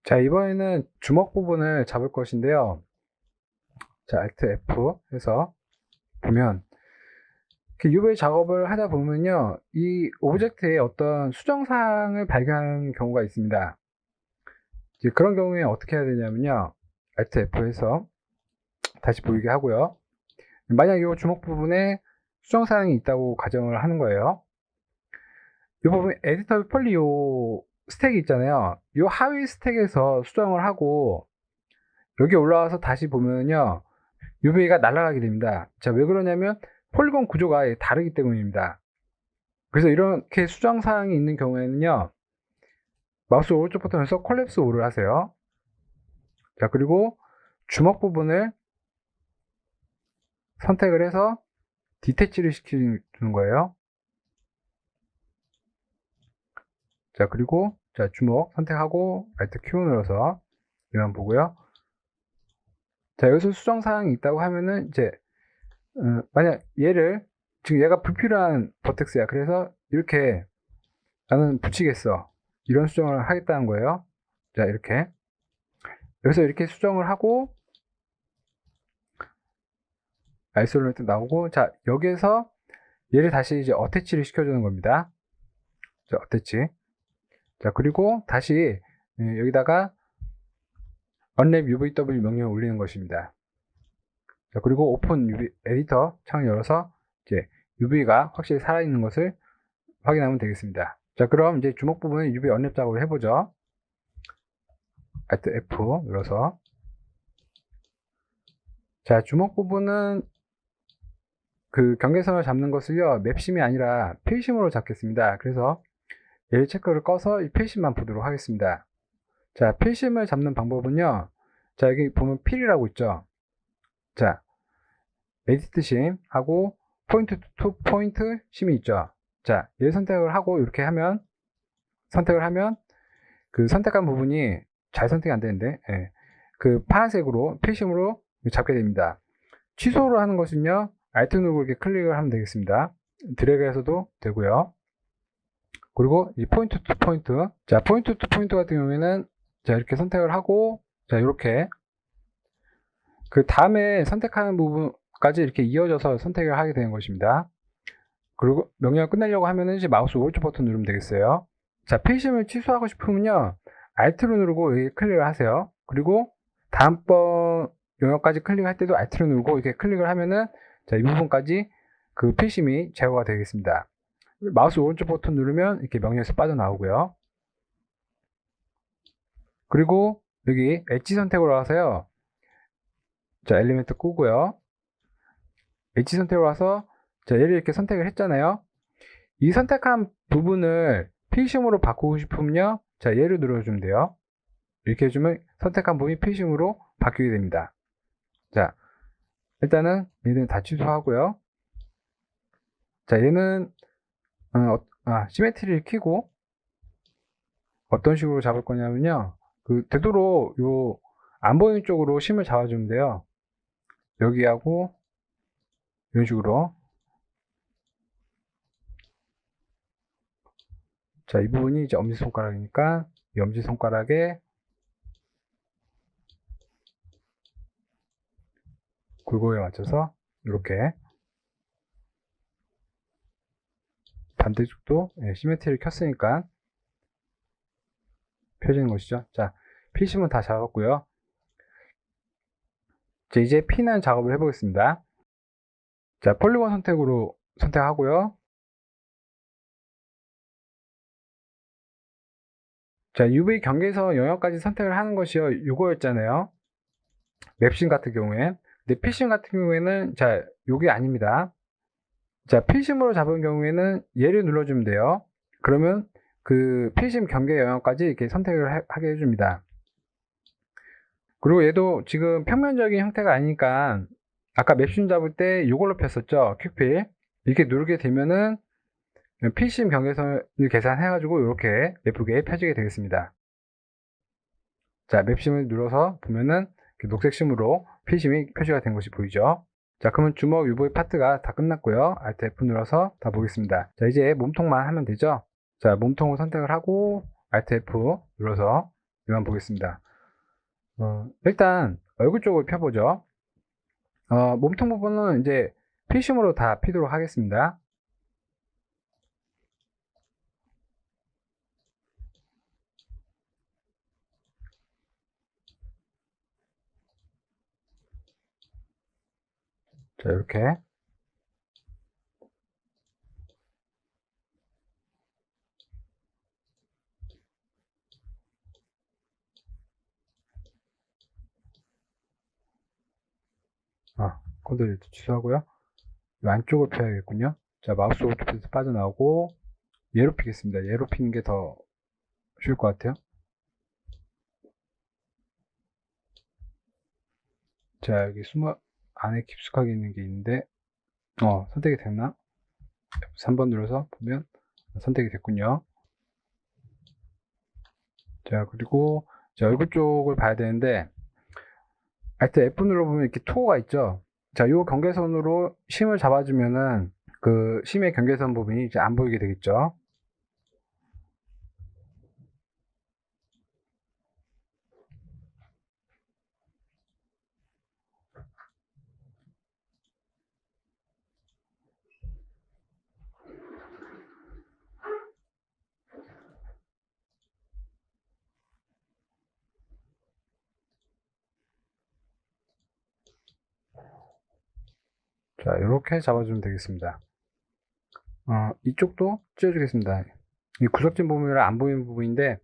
자, 이번에는 주먹 부분을 잡을 것인데요. 자, Alt F 해서 보면 UV 작업을 하다 보면요, 이 오브젝트에 어떤 수정사항을 발견하는 경우가 있습니다. 이제 그런 경우에 어떻게 해야 되냐면요, Alt F 해서 다시 보이게 하고요. 만약 이 주먹 부분에 수정사항이 있다고 가정을 하는 거예요. 이 부분 에디터 폴리 요 스택이 있잖아요. 이 하위 스택에서 수정을 하고 여기 올라와서 다시 보면요, UV가 날아가게 됩니다. 자, 왜 그러냐면 폴리곤 구조가 다르기 때문입니다. 그래서 이렇게 수정 사항이 있는 경우에는요, 마우스 오른쪽 버튼에서 콜랩스 올을 하세요. 자, 그리고 주먹 부분을 선택을 해서 디태치를 시키는 거예요. 자, 그리고 자, 주먹 선택하고 Alt Q 눌러서 얘만 보고요. 자, 여기서 수정 사항이 있다고 하면은 이제 만약 얘를 지금 얘가 불필요한 버텍스야. 그래서 이렇게 나는 붙이겠어. 이런 수정을 하겠다는 거예요. 자, 이렇게. 여기서 이렇게 수정을 하고, 아이솔레이트 나오고, 자, 여기에서 얘를 다시 이제 어태치를 시켜주는 겁니다. 자, 어태치. 자, 그리고 다시 여기다가 unwrap UVW 명령을 올리는 것입니다. 자, 그리고 오픈 UV 에디터 창을 열어서 이제 UV가 확실히 살아있는 것을 확인하면 되겠습니다. 자, 그럼 이제 주먹 부분에 UV unwrap 작업을 해보죠. Alt F 눌러서. 자, 주먹 부분은 그 경계선을 잡는 것을요, 맵심이 아니라 필심으로 잡겠습니다. 그래서 얘를 체크를 꺼서 이 필심만 보도록 하겠습니다. 자, 필심을 잡는 방법은요, 자, 여기 보면 필이라고 있죠. 자, 에디트 심 하고 포인트 투 포인트 심이 있죠. 자, 얘를 선택을 하고 이렇게 하면, 선택을 하면 그 선택한 부분이 잘 선택이 안 되는데, 예, 그 파란색으로 필심으로 잡게 됩니다. 취소를 하는 것은요, Alt 누르고 이렇게 클릭을 하면 되겠습니다. 드래그해서도 되고요. 그리고 이 포인트 투 포인트. 자, 포인트 투 포인트 같은 경우에는 자, 이렇게 선택을 하고, 자, 이렇게 그 다음에 선택하는 부분까지 이렇게 이어져서 선택을 하게 되는 것입니다. 그리고 명령을 끝내려고 하면은 이제 마우스 오른쪽 버튼 누르면 되겠어요. 자, 필심을 취소하고 싶으면요, Alt로 누르고 여기 클릭을 하세요. 그리고 다음번 영역까지 클릭할 때도 Alt로 누르고 이렇게 클릭을 하면은 자, 이 부분까지 그 필심이 제거가 되겠습니다. 마우스 오른쪽 버튼 누르면 이렇게 명령에서 빠져나오고요. 그리고 여기 엣지 선택으로 와서요, 자, 엘리멘트 끄고요. 엣지 선택으로 와서 자, 얘를 이렇게 선택을 했잖아요. 이 선택한 부분을 필심으로 바꾸고 싶으면요, 자, 얘를 눌러주면 돼요. 이렇게 해주면 선택한 부분이 필심으로 바뀌게 됩니다. 자, 일단은 얘는 다 취소하고요. 자, 얘는 시메트리를 켜고 어떤 식으로 잡을 거냐면요, 그 되도록 요 안 보이는 쪽으로 심을 잡아주면 돼요. 여기하고 이런 식으로. 자, 이 부분이 이제 엄지손가락이니까 이 엄지손가락에 골고루에 맞춰서 이렇게 반대쪽도 시메트리를 켰으니까 펴지는 것이죠. 자, 필심은 다 잡았고요. 자, 이제 피난 작업을 해보겠습니다. 자, 폴리곤 선택으로 선택하고요. 자, UV 경계선 영역까지 선택을 하는 것이요, 이거였잖아요. 맵심 같은 경우에. 근데 필심 같은 경우에는 자, 요게 아닙니다. 자, 필심으로 잡은 경우에는 얘를 눌러주면 돼요. 그러면 그 필심 경계 영역까지 이렇게 선택을 하게 해줍니다. 그리고 얘도 지금 평면적인 형태가 아니니까 아까 맵심 잡을 때 이걸로 폈었죠, 퀵필. 이렇게 누르게 되면은 필심 경계선을 계산해가지고 이렇게 예쁘게 펴지게 되겠습니다. 자, 맵심을 눌러서 보면은 녹색 심으로 필심이 표시가 된 것이 보이죠. 자, 그러면 주먹 UV 파트가 다 끝났고요. Alt F 눌러서 다 보겠습니다. 자, 이제 몸통만 하면 되죠. 자, 몸통을 선택을 하고 Alt F 눌러서 이만 보겠습니다. 일단 얼굴 쪽을 펴보죠. 몸통 부분은 이제 필심으로 다 피도록 하겠습니다. 자, 이렇게. 컨트롤 취소하고요. 이 안쪽을 펴야겠군요. 자, 마우스 오른쪽에서 빠져나오고, 얘로 피겠습니다. 얘로 피는 게 더 쉬울 것 같아요. 자, 여기 안에 깊숙하게 있는 게 있는데, 선택이 됐나? 3번 눌러서 보면 선택이 됐군요. 자, 그리고 자, 얼굴 쪽을 봐야 되는데, 하여튼 F 눌러보면 이렇게 투호가 있죠. 자, 요 경계선으로 심을 잡아주면은 그 심의 경계선 부분이 이제 안 보이게 되겠죠. 자, 이렇게 잡아주면 되겠습니다. 이쪽도 찢어주겠습니다. 이 구석진 부분이 안 보이는 부분인데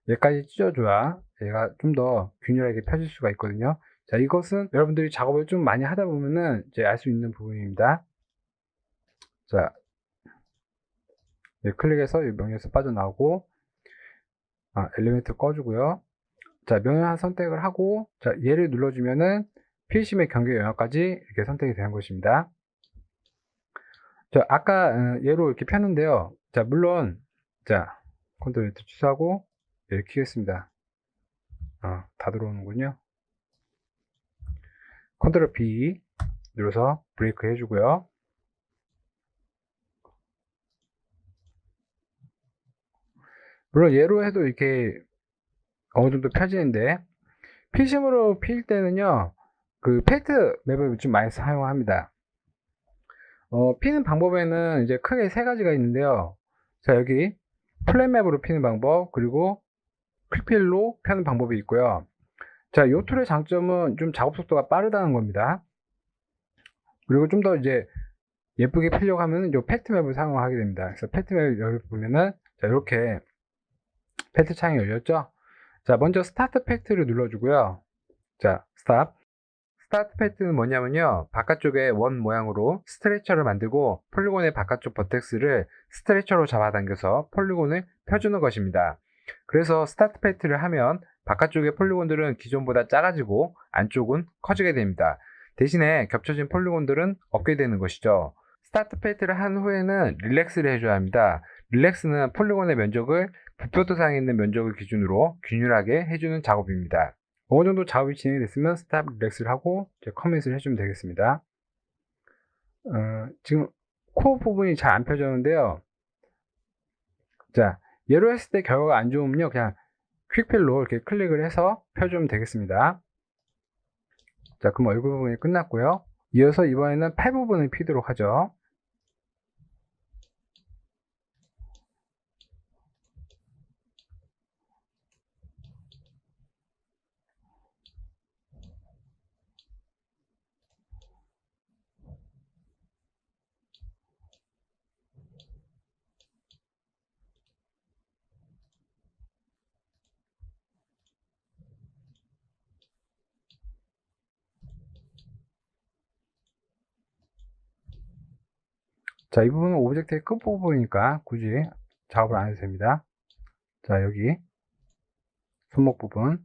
얘까지 찢어줘야 얘가 좀 더 균일하게 펴질 수가 있거든요. 자, 이것은 여러분들이 작업을 좀 많이 하다 보면은 이제 알 수 있는 부분입니다. 자, 클릭해서 이 명령에서 빠져나오고, 엘리멘트 꺼주고요. 자, 명령 선택을 하고, 자, 얘를 눌러주면은 필심의 경계 영역까지 이렇게 선택이 되는 것입니다. 자, 아까 얘로 이렇게 폈는데요. 자, 물론, 자, 컨트롤 취소하고, 얘를 키겠습니다. 다 들어오는군요. 컨트롤 B 눌러서 브레이크 해주고요. 물론 얘로 해도 이렇게 어느 정도 펴지는데, 필심으로 필 때는요, 그 펠트 맵을 좀 많이 사용합니다. 피는 방법에는 이제 크게 세 가지가 있는데요. 자, 여기 플랫 맵으로 피는 방법, 그리고 퀵필로 펴는 방법이 있고요. 자, 이 툴의 장점은 좀 작업 속도가 빠르다는 겁니다. 그리고 좀 더 이제 예쁘게 피려고 하면 이 팩트 맵을 사용을 하게 됩니다. 그래서 팩트 맵을 여기 보면은, 자, 이렇게 팩트 창이 열렸죠? 자, 먼저 스타트 팩트를 눌러주고요. 자, 스타트 팩트는 뭐냐면요, 바깥쪽에 원 모양으로 스트레처를 만들고 폴리곤의 바깥쪽 버텍스를 스트레처로 잡아당겨서 폴리곤을 펴주는 것입니다. 그래서 스타트 팩트를 하면 바깥쪽의 폴리곤들은 기존보다 작아지고 안쪽은 커지게 됩니다. 대신에 겹쳐진 폴리곤들은 없게 되는 것이죠. 스타트 팩트를 한 후에는 릴렉스를 해줘야 합니다. 릴렉스는 폴리곤의 면적을 부표도상에 있는 면적을 기준으로 균일하게 해주는 작업입니다. 어느 정도 작업이 진행됐으면 스탑 릴렉스를 하고 이제 커밋을 해주면 되겠습니다. 지금 코어 부분이 잘 안 펴졌는데요. 자, 얘로 했을 때 결과가 안 좋으면요, 그냥 퀵필로 이렇게 클릭을 해서 펴주면 되겠습니다. 자, 그럼 얼굴 부분이 끝났고요. 이어서 이번에는 팔 부분을 피도록 하죠. 자, 이 부분은 오브젝트의 끝부분이니까 굳이 작업을 안 해도 됩니다. 자, 여기 손목 부분,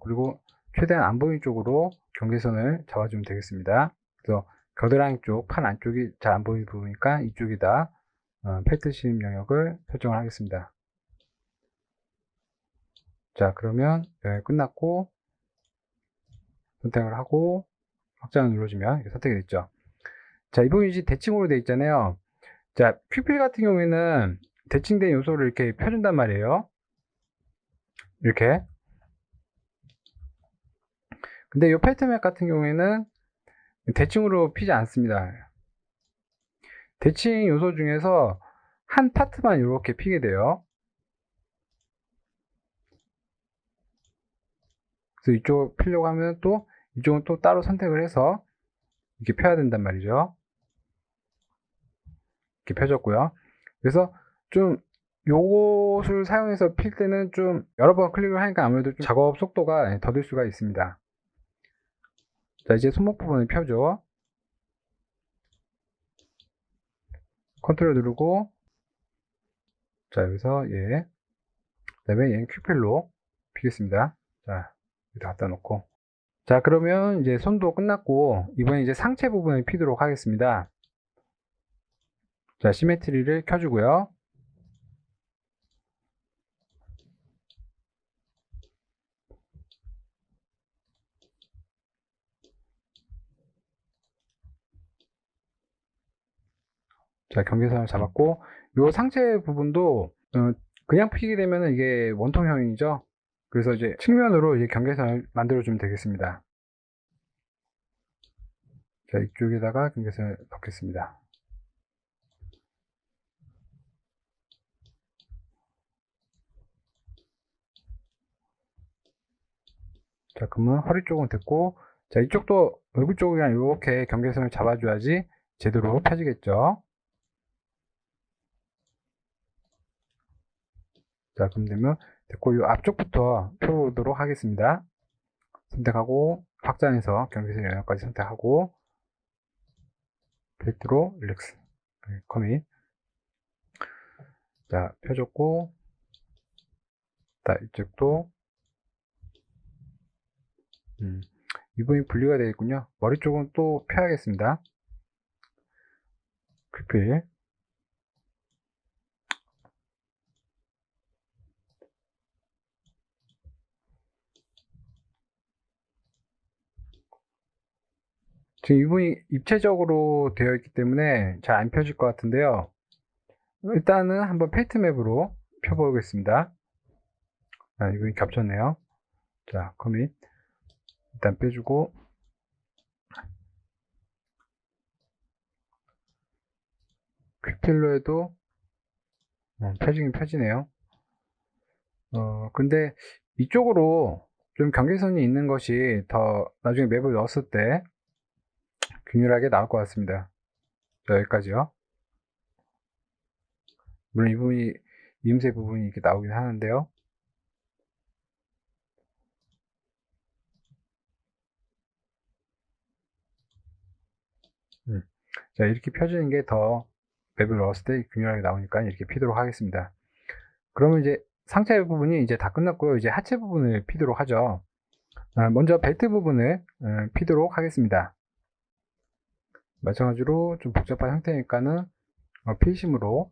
그리고 최대한 안 보이는 쪽으로 경계선을 잡아주면 되겠습니다. 그래서 겨드랑이 쪽, 팔 안쪽이 잘 안 보이는 부분이니까 이쪽에다 펠트 심 영역을 설정을 하겠습니다. 자, 그러면 끝났고 선택을 하고 확장을 눌러주면 이렇게 선택이 됐죠. 자, 이 부분이 이제 대칭으로 되어 있잖아요. 자, 퀵필 같은 경우에는 대칭된 요소를 이렇게 펴준단 말이에요. 이렇게. 근데 이 페인트맵 같은 경우에는 대칭으로 피지 않습니다. 대칭 요소 중에서 한 파트만 이렇게 피게 돼요. 그래서 이쪽 피려고 하면 또 이쪽은 또 따로 선택을 해서 이렇게 펴야 된단 말이죠. 이렇게 펴졌고요. 그래서 좀 요것을 사용해서 필 때는 좀 여러 번 클릭을 하니까 아무래도 좀 작업 속도가 더딜 수가 있습니다. 자, 이제 손목 부분을 펴죠. 컨트롤 누르고, 자, 여기서 그 다음에 얘는 퀵필로 피겠습니다. 자, 여기다 갖다 놓고. 자, 그러면 이제 손도 끝났고, 이번에 이제 상체 부분을 피도록 하겠습니다. 자, 시메트리를 켜주고요. 자, 경계선을 잡았고, 요 상체 부분도 그냥 피게 되면 이게 원통형이죠. 그래서 이제 측면으로 이제 경계선을 만들어주면 되겠습니다. 자, 이쪽에다가 경계선을 넣겠습니다. 자, 그러면 허리 쪽은 됐고, 자, 이쪽도 얼굴 쪽이랑 이렇게 경계선을 잡아줘야지 제대로 펴지겠죠. 자, 그럼 되면 됐고, 이 앞쪽부터 펴보도록 하겠습니다. 선택하고, 확장해서 경계선 영역까지 선택하고, 벨트로 릴렉스, 커밋. 자, 펴줬고, 자, 이쪽도, 이 부분이 분리가 되어 있군요. 머리 쪽은 또 펴야겠습니다. 퀵필. 지금 이 부분이 입체적으로 되어 있기 때문에 잘 안 펴질 것 같은데요. 일단은 한번 페인트 맵으로 펴보겠습니다. 아, 이 부분이 겹쳤네요. 자, 커밋. 일단 빼주고, 퀵필로 해도 펴지긴 펴지네요. 근데 이쪽으로 좀 경계선이 있는 것이 더 나중에 맵을 넣었을 때 균일하게 나올 것 같습니다. 자, 여기까지요. 물론 이 부분이 이음새 부분이 이렇게 나오긴 하는데요. 자, 이렇게 펴지는 게 더 맵을 넣었을 때 균일하게 나오니까 이렇게 피도록 하겠습니다. 그러면 이제 상체 부분이 이제 다 끝났고요. 이제 하체 부분을 피도록 하죠. 먼저 벨트 부분을 피도록 하겠습니다. 마찬가지로 좀 복잡한 형태니까는 필심으로,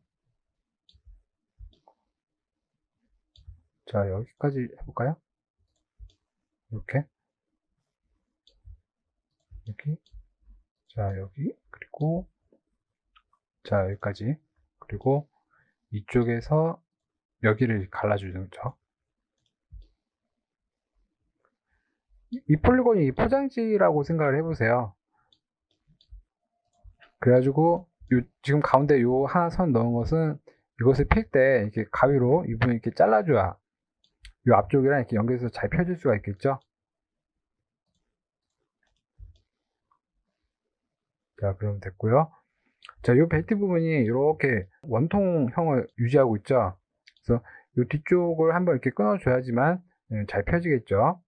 자, 여기까지 해볼까요? 이렇게, 여기, 자, 여기, 그리고, 자, 여기까지, 그리고 이쪽에서 여기를 갈라주는 거죠. 이 폴리곤이 포장지라고 생각을 해보세요. 그래가지고 지금 가운데 요 하나 선 넣은 것은 이것을 필 때 이렇게 가위로 이 부분 이렇게 잘라줘야 요 앞쪽이랑 이렇게 연결해서 잘 펴질 수가 있겠죠. 자, 그럼 됐고요. 자, 요 벨트 부분이 이렇게 원통형을 유지하고 있죠. 그래서 요 뒤쪽을 한번 이렇게 끊어줘야지만 잘 펴지겠죠.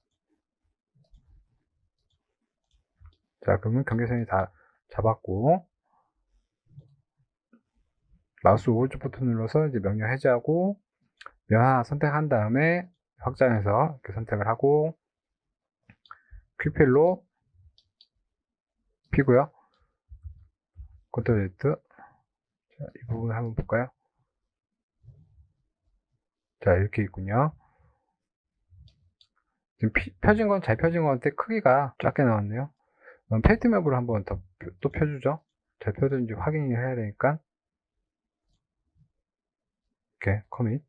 자, 그러면 경계선이 다 잡았고, 마우스 오른쪽 버튼 눌러서 이제 명령 해제하고, 면 하나 선택한 다음에 확장해서 이렇게 선택을 하고, 퀵필로 피고요. 컨트롤 Z. 자, 이 부분 한번 볼까요? 자, 이렇게 있군요. 지금 펴진 건 잘 펴진 것 같은데 크기가 작게 나왔네요. 페인트 맵으로 한번 더 또 펴주죠. 잘 펴졌는지 확인을 해야 되니까 이렇게 커밋.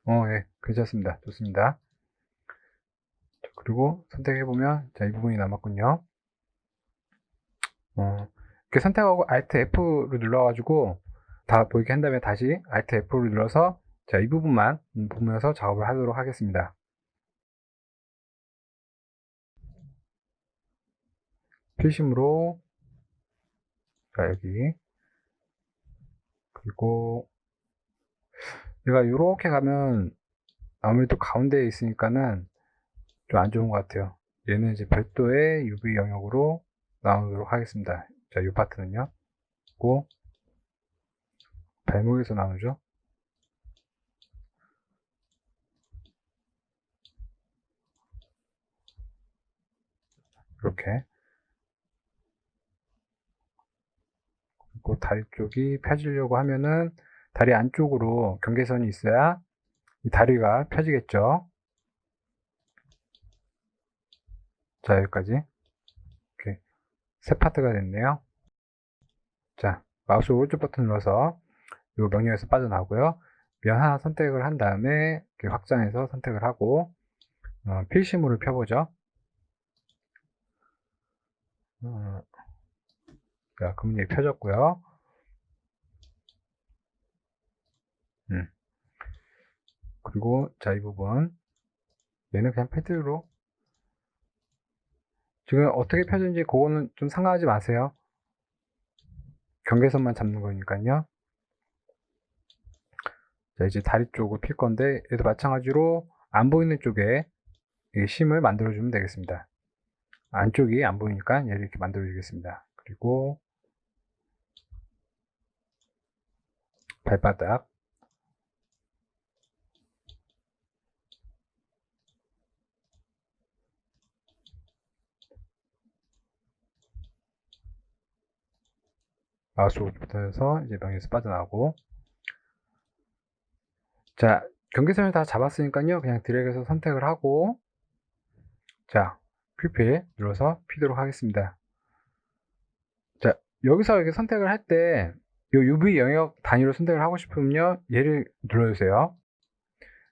예, 괜찮습니다. 좋습니다. 자, 그리고 선택해보면, 자, 이 부분이 남았군요. 이렇게 선택하고 Alt F를 눌러가지고, 다 보이게 한 다음에 다시 Alt F를 눌러서, 자, 이 부분만 보면서 작업을 하도록 하겠습니다. 필심으로, 자, 여기. 그리고, 얘가 이렇게 가면, 아무래도 가운데에 있으니까는 좀 안 좋은 것 같아요. 얘는 이제 별도의 UV 영역으로 나누도록 하겠습니다. 자, 이 파트는요. 그리고 발목에서 나누죠. 이렇게. 그리고 다리 쪽이 펴지려고 하면은 다리 안쪽으로 경계선이 있어야 이 다리가 펴지겠죠. 자, 여기까지. 이렇게 세 파트가 됐네요. 자, 마우스 오른쪽 버튼 눌러서 이 명령에서 빠져나오고요. 면 하나 선택을 한 다음에 이렇게 확장해서 선택을 하고 필시물을 펴보죠. 자, 그문이 펴졌고요. 그리고 자, 이 부분 얘는 그냥 패드로 지금 어떻게 펴진지 그거는 좀 상관하지 마세요. 경계선만 잡는 거니까요. 자, 이제 다리 쪽을 필 건데 얘도 마찬가지로 안 보이는 쪽에 심을 만들어 주면 되겠습니다. 안쪽이 안 보이니까 얘를 이렇게 만들어 주겠습니다. 그리고 발바닥, 마우스 오른부터 해서 이제 명에서 빠져나오고, 자, 경계선을 다 잡았으니까요. 그냥 드래그해서 선택을 하고, 자, 큐필 눌러서 피도록 하겠습니다. 자, 여기서 이렇게 선택을 할 때, 이 UV 영역 단위로 선택을 하고 싶으면요, 얘를 눌러주세요.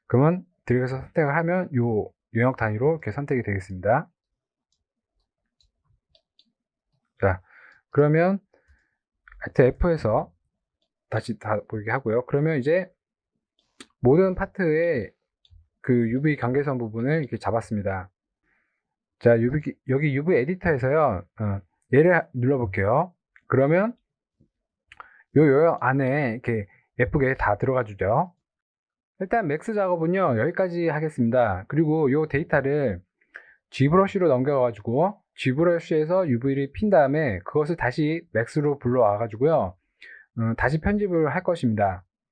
그러면 드래그해서 선택을 하면 이 영역 단위로 이렇게 선택이 되겠습니다. 자, 그러면 Alt F에서 다시 다 보이게 하고요. 그러면 이제 모든 파트의 그 UV 경계선 부분을 이렇게 잡았습니다. 자, 여기 UV 에디터에서요, 얘를 눌러볼게요. 그러면 요 요역 안에 이렇게 예쁘게 다 들어가 주죠. 일단 맥스 작업은요, 여기까지 하겠습니다. 그리고 요 데이터를 G브러쉬로 넘겨가지고 G브러쉬에서 UV를 핀 다음에 그것을 다시 맥스로 불러와 가지고요, 다시 편집을 할 것입니다.